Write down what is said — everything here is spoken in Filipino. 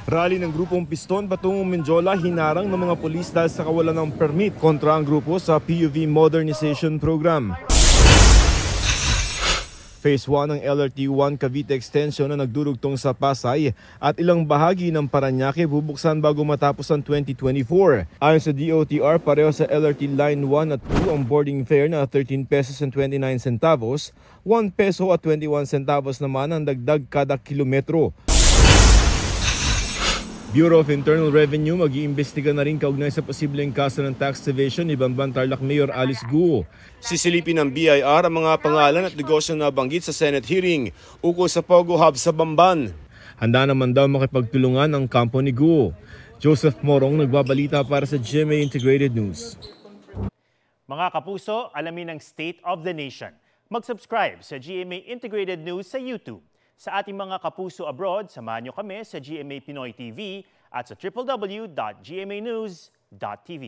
Rally ng grupong Piston patungong Menjola hinarang ng mga pulis dahil sa kawalan ng permit kontra ang grupo sa PUV Modernization Program. Phase 1 ng LRT-1 Cavite Extension na nagdurugtong sa Pasay at ilang bahagi ng Parañaque bubuksan bago matapos ang 2024. Ayon sa DOTR, pareho sa LRT Line 1 at 2 ang boarding fare na 13 pesos and 29 centavos, 1 peso at 21 centavos naman ang dagdag kada kilometro. Bureau of Internal Revenue mag-iimbestiga na rin kaugnay sa posibleng kaso ng tax evasion ni Bamban Tarlac Mayor Alice Guo. Sisilipin ng BIR ang mga pangalan at negosyo na banggit sa Senate hearing ukol sa Pogo Hub sa Bamban. Handa naman daw makipagtulungan ang kampo ni Guo. Joseph Morong nagbabalita para sa GMA Integrated News. Mga kapuso, alamin ang State of the Nation. Mag-subscribe sa GMA Integrated News sa YouTube. Sa ating mga kapuso abroad, samahan niyo kami sa GMA Pinoy TV at sa www.gmanews.tv.